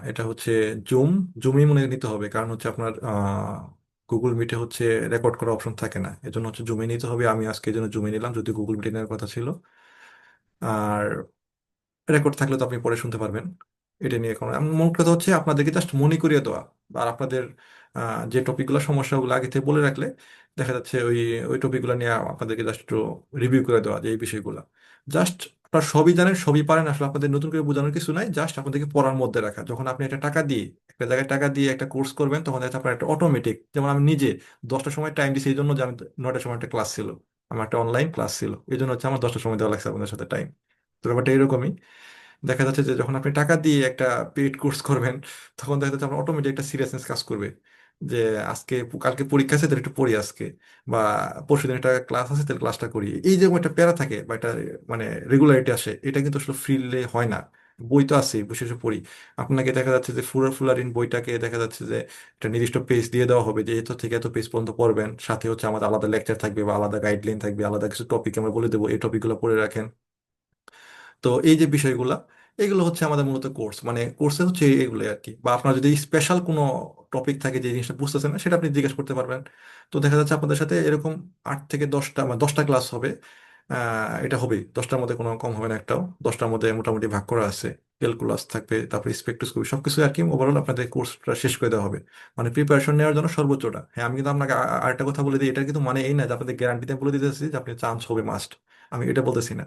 এটা হচ্ছে জুম, জুমই মনে নিতে হবে, কারণ হচ্ছে আপনার গুগল মিটে হচ্ছে রেকর্ড করার অপশন থাকে না, এজন্য হচ্ছে জুমে নিতে হবে। আমি আজকে এই জন্য জুমে নিলাম, যদি গুগল মিটে নেওয়ার কথা ছিল। আর রেকর্ড থাকলে তো আপনি পরে শুনতে পারবেন। এটা নিয়ে কোনো মোট কথা হচ্ছে আপনাদেরকে জাস্ট মনে করিয়ে দেওয়া। আর আপনাদের যে টপিকগুলো সমস্যাগুলো আগে থেকে বলে রাখলে দেখা যাচ্ছে ওই ওই টপিকগুলো নিয়ে আপনাদেরকে জাস্ট একটু রিভিউ করে দেওয়া, যে এই বিষয়গুলো জাস্ট আপনারা সবই জানেন সবই পারেন, আসলে আপনাদের নতুন করে বোঝানোর কিছু নাই, জাস্ট আপনাদেরকে পড়ার মধ্যে রাখা। যখন আপনি একটা টাকা দিয়ে একটা জায়গায় টাকা দিয়ে একটা কোর্স করবেন, তখন দেখা যাচ্ছে আপনার একটা অটোমেটিক, যেমন আমি নিজে 10টার সময় টাইম দিছি এই জন্য যে আমি 9টার সময় একটা ক্লাস ছিল, আমার একটা অনলাইন ক্লাস ছিল, এই জন্য হচ্ছে আমার 10টার সময় দেওয়া লাগছে আপনাদের সাথে টাইম। তো ব্যাপারটা এরকমই। দেখা যাচ্ছে যে যখন আপনি টাকা দিয়ে একটা পেইড কোর্স করবেন, তখন দেখা যাচ্ছে আপনার অটোমেটিক একটা সিরিয়াসনেস কাজ করবে, যে আজকে কালকে পরীক্ষা আছে তাহলে একটু পড়ি আজকে, বা পরশুদিন একটা ক্লাস আছে তাহলে ক্লাসটা করি। এই যে একটা প্যারা থাকে বা একটা মানে রেগুলারিটি আসে, এটা কিন্তু আসলে ফ্রিলে হয় না। বই তো আছে, বসে বসে পড়ি। আপনাকে দেখা যাচ্ছে যে ফুলারিন বইটাকে দেখা যাচ্ছে যে একটা নির্দিষ্ট পেজ দিয়ে দেওয়া হবে, যে এত থেকে এত পেজ পর্যন্ত পড়বেন, সাথে হচ্ছে আমাদের আলাদা লেকচার থাকবে বা আলাদা গাইডলাইন থাকবে, আলাদা কিছু টপিক আমরা বলে দেবো, এই টপিকগুলো পড়ে রাখেন। তো এই যে বিষয়গুলা, এগুলো হচ্ছে আমাদের মূলত কোর্স, মানে কোর্সে হচ্ছে এগুলো আর কি। বা আপনার যদি স্পেশাল কোনো টপিক থাকে যে জিনিসটা বুঝতেছেন না, সেটা আপনি জিজ্ঞেস করতে পারবেন। তো দেখা যাচ্ছে আপনাদের সাথে এরকম 8 থেকে 10টা মানে 10টা ক্লাস হবে। এটা হবে 10টার মধ্যে, কোনো কম হবে না একটাও। 10টার মধ্যে মোটামুটি ভাগ করা আছে, ক্যালকুলাস থাকবে, তারপরে স্পেকট্রোস্কোপি, সবকিছু আর কি। ওভারঅল আপনাদের কোর্সটা শেষ করে দেওয়া হবে, মানে প্রিপারেশন নেওয়ার জন্য সর্বোচ্চটা। হ্যাঁ, আমি কিন্তু আপনাকে আরেকটা কথা বলে দিই, এটা কিন্তু মানে এই না যে আপনাদের গ্যারান্টিতে বলে দিতেছি যে আপনি চান্স হবে মাস্ট, আমি এটা বলতেছি না।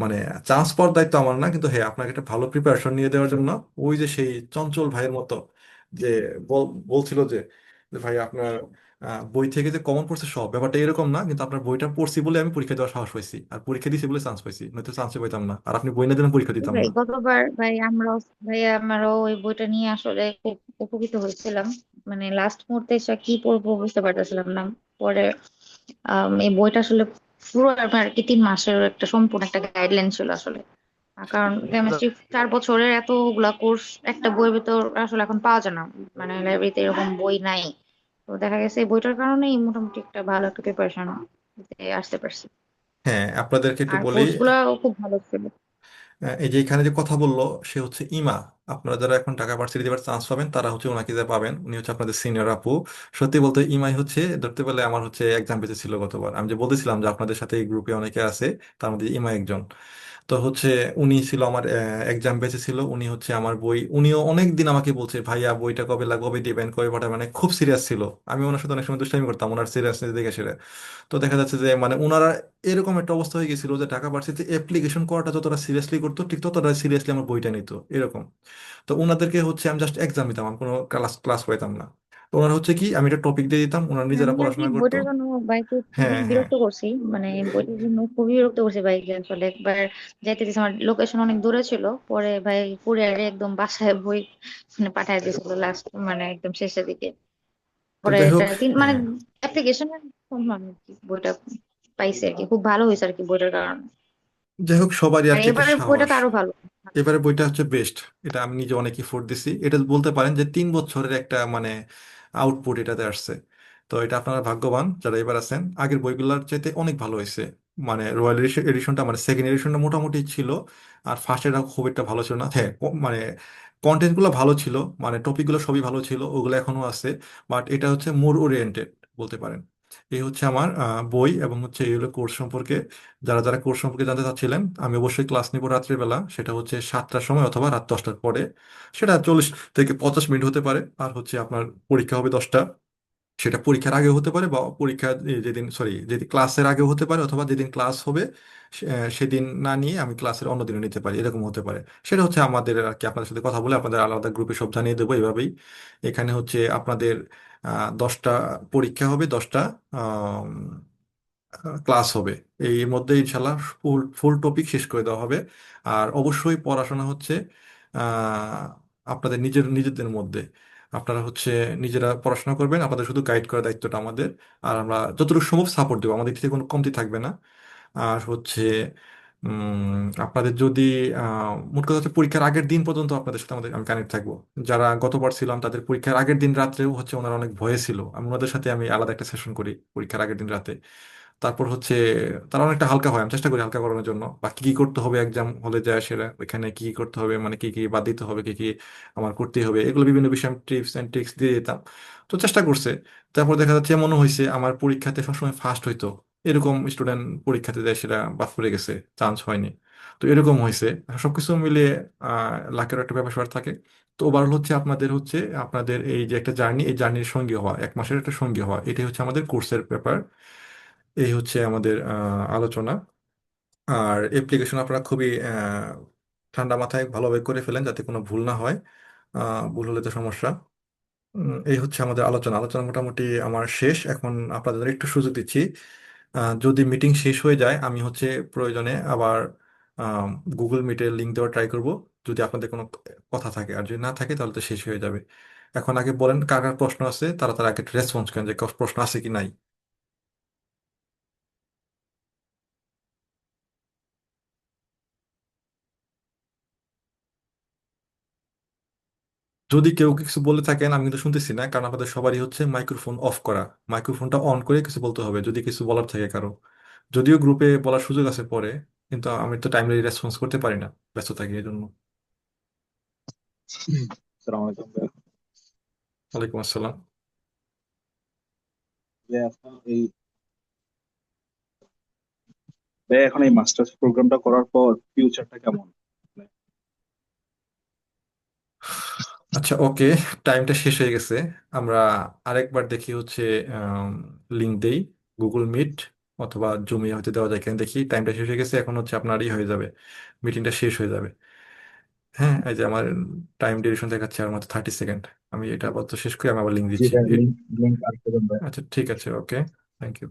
মানে চান্স পাওয়ার দায়িত্ব আমার না, কিন্তু হ্যাঁ আপনাকে একটা ভালো প্রিপারেশন নিয়ে দেওয়ার জন্য, ওই যে সেই চঞ্চল ভাইয়ের মতো যে বলছিল যে যে ভাই আপনার বই থেকে যে কমন পড়ছে সব, ব্যাপারটা এরকম না, কিন্তু আপনার বইটা পড়ছি বলে আমি পরীক্ষা দেওয়ার সাহস পাইছি, আর পরীক্ষা দিয়েছি বলে চান্স পাইছি, নয়তো চান্সই পাইতাম না। আর আপনি বই না দিলে পরীক্ষা দিতাম ভাই না। গতবার ভাই আমরাও ওই বইটা নিয়ে আসলে খুব উপকৃত হয়েছিলাম। মানে লাস্ট মুহূর্তে এসে কি পড়বো বুঝতে পারতেছিলাম না। পরে এই বইটা আসলে পুরো আমার আর কি 3 মাসের একটা সম্পূর্ণ একটা গাইডলাইন ছিল আসলে। কারণ কেমিস্ট্রি 4 বছরের এতগুলা কোর্স একটা বইয়ের ভিতর আসলে এখন পাওয়া যায় না। মানে লাইব্রেরিতে এরকম বই নাই। তো দেখা গেছে এই বইটার কারণেই মোটামুটি একটা ভালো একটা প্রিপারেশন আসতে পারছি। হ্যাঁ, আপনাদেরকে একটু আর বলি। কোর্স গুলাও খুব ভালো ছিল। এই যে এখানে যে কথা বললো, সে হচ্ছে ইমা। আপনারা যারা এখন ঢাকা ভার্সিটিতে এবার চান্স পাবেন, তারা হচ্ছে ওনাকে যা পাবেন, উনি হচ্ছে আপনাদের সিনিয়র আপু। সত্যি বলতে ইমাই হচ্ছে ধরতে পারলে আমার হচ্ছে এক্সাম বেঁচে ছিল গতবার। আমি যে বলতেছিলাম যে আপনাদের সাথে এই গ্রুপে অনেকে আছে, তার মধ্যে ইমা একজন। তো হচ্ছে উনি ছিল আমার এক্সাম বেঁচে ছিল। উনি হচ্ছে আমার বই, উনিও অনেক দিন আমাকে বলছে ভাইয়া বইটা কবে কবে দিবেন, কবে পাঠাবেন, মানে খুব সিরিয়াস ছিল। আমি ওনার সাথে অনেক সময় দুষ্টামি করতাম ওনার সিরিয়াসনেস দেখে সেটা। তো দেখা যাচ্ছে যে মানে ওনারা এরকম একটা অবস্থা হয়ে গেছিল যে ঢাকা ভার্সিটিতে অ্যাপ্লিকেশন করাটা যতটা সিরিয়াসলি করতো, ঠিক ততটা সিরিয়াসলি আমার বইটা নিত এরকম। তো ওনাদেরকে হচ্ছে আমি জাস্ট এক্সাম দিতাম, আমি কোনো ক্লাস ক্লাস পাইতাম না। তো ওনারা হচ্ছে কি, আমি একটা টপিক দিয়ে দিতাম, ওনারা নিজেরা আমি আর কি পড়াশোনা করতো। বইটার জন্য ভাইকে হ্যাঁ, অনেক হ্যাঁ। বিরক্ত করছি। মানে বইটার জন্য খুবই বিরক্ত করছি ভাইকে আসলে। একবার যাইতে দিয়েছে, আমার লোকেশন অনেক দূরে ছিল। পরে ভাই কুরিয়ারে একদম বাসায় বই মানে পাঠায় দিয়েছিল লাস্ট মানে একদম শেষের দিকে। তো পরে যাই এটা হোক। মানে হ্যাঁ, অ্যাপ্লিকেশন বইটা পাইছে আর কি, খুব ভালো হয়েছে আর কি বইটার কারণে। যাই হোক, সবারই আর আর কি একটা এবারের বইটা সাহস। তো আরো ভালো। এবারে বইটা হচ্ছে বেস্ট। এটা আমি নিজে অনেক এফোর্ট দিছি, এটা বলতে পারেন যে 3 বছরের একটা মানে আউটপুট এটাতে আসছে। তো এটা আপনারা ভাগ্যবান যারা এবার আছেন, আগের বইগুলোর চাইতে অনেক ভালো হয়েছে। মানে রয়্যাল এডিশনটা মানে সেকেন্ড এডিশনটা মোটামুটি ছিল, আর ফার্স্ট এটা খুব একটা ভালো ছিল না। হ্যাঁ, মানে কন্টেন্টগুলো ভালো ছিল, মানে টপিকগুলো সবই ভালো ছিল, ওগুলো এখনো আছে। বাট এটা হচ্ছে মোর ওরিয়েন্টেড বলতে পারেন। এই হচ্ছে আমার বই, এবং হচ্ছে এই হলো কোর্স সম্পর্কে। যারা যারা কোর্স সম্পর্কে জানতে চাচ্ছিলেন, আমি অবশ্যই ক্লাস নিব রাত্রির বেলা, সেটা হচ্ছে 7টার সময় অথবা রাত 10টার পরে। সেটা 40 থেকে 50 মিনিট হতে পারে। আর হচ্ছে আপনার পরীক্ষা হবে 10টা। সেটা পরীক্ষার আগে হতে পারে, বা পরীক্ষা যেদিন, সরি, যেদিন ক্লাসের আগে হতে পারে, অথবা যেদিন ক্লাস হবে সেদিন না নিয়ে আমি ক্লাসের অন্য দিনে নিতে পারি, এরকম হতে পারে। সেটা হচ্ছে আমাদের আর কি, আপনাদের সাথে কথা বলে আপনাদের আলাদা গ্রুপে সব জানিয়ে দেবো এভাবেই। এখানে হচ্ছে আপনাদের 10টা পরীক্ষা হবে, 10টা ক্লাস হবে। এর মধ্যে ইনশাল্লাহ ফুল ফুল টপিক শেষ করে দেওয়া হবে। আর অবশ্যই পড়াশোনা হচ্ছে আহ, আপনাদের নিজেদের মধ্যে। আপনারা হচ্ছে নিজেরা পড়াশোনা করবেন, আপনাদের শুধু গাইড করার দায়িত্বটা আমাদের। আর আমরা যতটুকু সম্ভব সাপোর্ট দেবো, আমাদের থেকে কোনো কমতি থাকবে না। আর হচ্ছে আপনাদের যদি মোট কথা হচ্ছে পরীক্ষার আগের দিন পর্যন্ত আপনাদের সাথে আমি কানেক্ট থাকবো। যারা গতবার ছিলাম তাদের পরীক্ষার আগের দিন রাত্রেও হচ্ছে ওনারা অনেক ভয়ে ছিল, আমি ওনাদের সাথে আমি আলাদা একটা সেশন করি পরীক্ষার আগের দিন রাতে। তারপর হচ্ছে তারা অনেকটা হালকা হয়, আমি চেষ্টা করি হালকা করানোর জন্য, বা কি কি করতে হবে এক্সাম হলে যায় সেটা, ওইখানে কি কি করতে হবে, মানে কি কি বাদ দিতে হবে, কি কি আমার করতে হবে, এগুলো বিভিন্ন বিষয়ে আমি টিপস অ্যান্ড ট্রিক্স দিয়ে দিতাম। তো চেষ্টা করছে। তারপর দেখা যাচ্ছে এমনও হয়েছে আমার পরীক্ষাতে সবসময় ফার্স্ট হইতো, এরকম স্টুডেন্ট পরীক্ষাতে দেয় সেটা বাদ পড়ে গেছে, চান্স হয়নি। তো এরকম হয়েছে। সবকিছু মিলিয়ে লাখের একটা ব্যাপার স্যাপার থাকে। তো ওভারঅল হচ্ছে আপনাদের এই যে একটা জার্নি, এই জার্নির সঙ্গী হওয়া, 1 মাসের একটা সঙ্গী হওয়া, এটাই হচ্ছে আমাদের কোর্সের ব্যাপার। এই হচ্ছে আমাদের আলোচনা। আর অ্যাপ্লিকেশন আপনারা খুবই ঠান্ডা মাথায় ভালোভাবে করে ফেলেন, যাতে কোনো ভুল না হয়। ভুল হলে তো সমস্যা। এই হচ্ছে আমাদের আলোচনা। আলোচনা মোটামুটি আমার শেষ। এখন আপনাদের একটু সুযোগ দিচ্ছি, যদি মিটিং শেষ হয়ে যায় আমি হচ্ছে প্রয়োজনে আবার গুগল মিটের লিঙ্ক দেওয়ার ট্রাই করব, যদি আপনাদের কোনো কথা থাকে। আর যদি না থাকে তাহলে তো শেষ হয়ে যাবে। এখন আগে বলেন কার কার প্রশ্ন আছে, তারা তারা আগে রেসপন্স করেন যে প্রশ্ন আছে কি নাই। যদি কেউ কিছু বলে থাকেন, আমি কিন্তু শুনতেছি না, কারণ আপনাদের সবারই হচ্ছে মাইক্রোফোন অফ করা। মাইক্রোফোনটা অন করে কিছু বলতে হবে যদি কিছু বলার থাকে কারো। যদিও গ্রুপে বলার সুযোগ আছে পরে, কিন্তু আমি তো টাইমলি রেসপন্স করতে পারি না, ব্যস্ত থাকি এই জন্য। সালাম আলাইকুম ভাইয়া। ওয়ালাইকুম আসসালাম। ভাইয়া, এখন এই মাস্টার্স প্রোগ্রামটা করার পর ফিউচারটা কেমন? মানে, আচ্ছা, ওকে, টাইমটা শেষ হয়ে গেছে। আমরা আরেকবার দেখি হচ্ছে লিঙ্ক দেই, গুগল মিট অথবা জুমে হয়তো দেওয়া যায়, কেন দেখি টাইমটা শেষ হয়ে গেছে। এখন হচ্ছে আপনার হয়ে যাবে, মিটিংটা শেষ হয়ে যাবে। হ্যাঁ, এই যে আমার টাইম ডিউরেশন দেখাচ্ছে আর মাত্র 30 সেকেন্ড। আমি এটা আপাতত শেষ করে আমি আবার লিঙ্ক জি দিচ্ছি ভাইয়া, লিঙ্ক লিঙ্ক আর করবেন ভাইয়া। আচ্ছা, ঠিক আছে, ওকে, থ্যাংক ইউ।